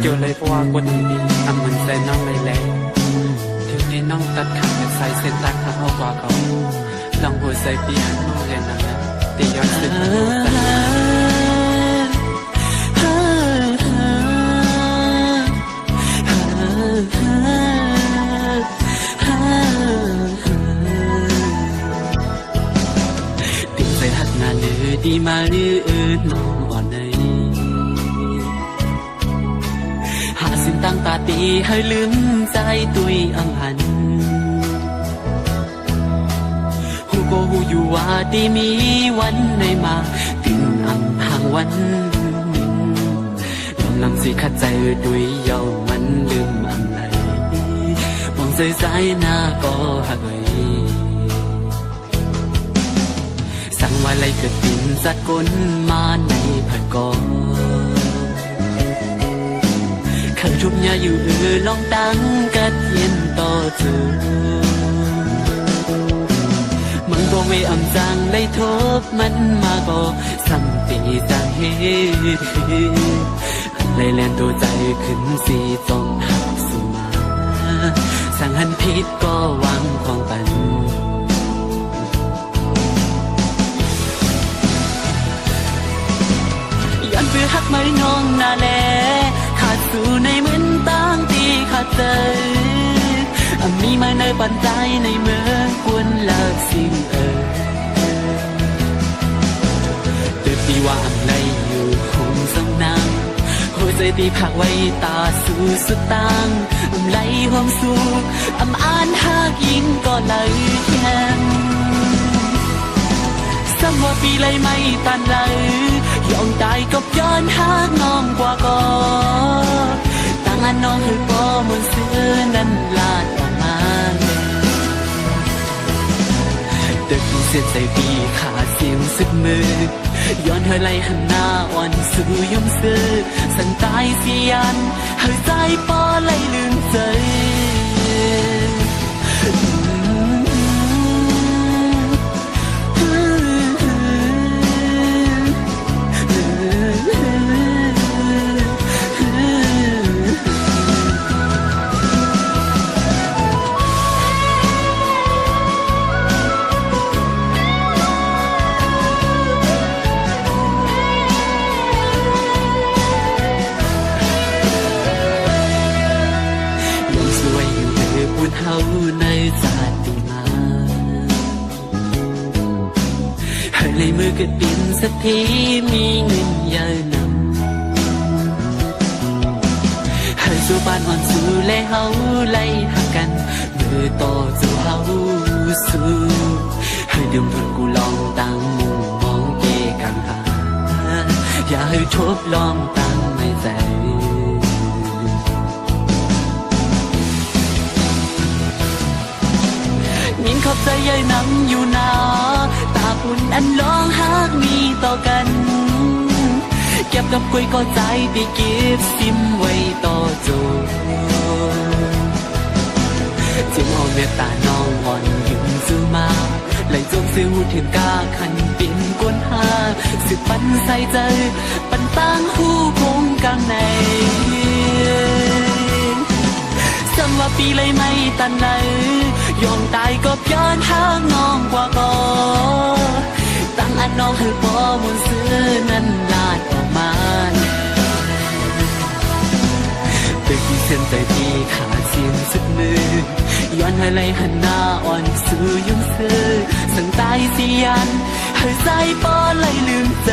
chưa lấy qua quân đi ăn mình sẽ nong lấy lẽ thiếu đi nong tất cả để sai sen tan khá hậu quả cầu lòng hồi say đi ăn nong lên nằm đểย้อนสึกđi mà như non on này hạ xin tăng taตีให้ลืมใจตุยอังหันหูก็หูอยู่ว่าดีมีวันในมาถึงอังห่างวันลำลังสิขัดใจดุยเยามันลืมอังไหลมองใจใจหน้าก็หักไว้สั่งว่าไรเกิดปินสัดก้นมาในผัดกอขันชุบยาอยู่ลองตั้งกัดเย็นต่อเจอมันก็ไม่อ่ำจังได้ทบมันมาก็สั่งตีจังเฮ็ดเลยแลนตัวใจขึ้นสีจอมหักสุมาสั่งหันพิษก็วางความปันย้อนเพื่อหักไม่น้องนาแลขาดสู่ในเหมือนตั้งตีขาดใจมีมาในปันใจในเมืองควรเลิกสิ่งตื่นดีว่าอะไรอยู่คงสำนังหัวใจตีผักไว้ตาสู่สุดตังไหลความสุขอ่านหากยิ่งก็เลยแข็งสังว่าปีเลยไม่ตันเลยยอมตายกับย้อนหากน้องกว่าก็ตั้งอันน้องคือพอมันเสื้อนั้นลาดออกมาเด็กเสียใจปีขาดเสียงสึกมือย้อนเธอไล่หันหน้าอ่อนสู่ยมซื้อสั่งตายเสียนเธอใจปอไล่ลืมใจเฮาในศาสตร์ตีมาเฮ้ยในมือก็ดินสักทีมีเงินเยอะนำเฮ้ยสู่บ้านอ่อนสู่และเฮาไล่หักกันมือต่อสู่เฮาสู่เฮ้ยดื่มทนกูลองตั้งมุมมองเกกังหาอย่าให้ทบลองตั้งในใจยินขอบใจใหญ่น้ำอยู่นาตาปุ่นอันร้องหากมีต่อกันเก็บกับกุยก็ใจตีเก็บซิมไว้ต่อโจจึงเอาเมตตาน้องอ่อนยืนซื้อมาไหลจงซื้อถึงกาขันปิ่นก้นหาสึกปันใส่ใจปันตั้งหูคงกลางในจำว่าปีเลยไม่ตันเลยยอมตายก็ย้อนหางน้องกว่าก็ตั้งอันน้องคือพอมุนซื้อนั้นลาดออกมาตึกเส้นใจที่ขาดเสียงสุดมือย้อนอะไรหันหน้าอ่อนสู่ยุ่งซื้อสั่งตายเสียนให้ใจปอไหลลืมใจ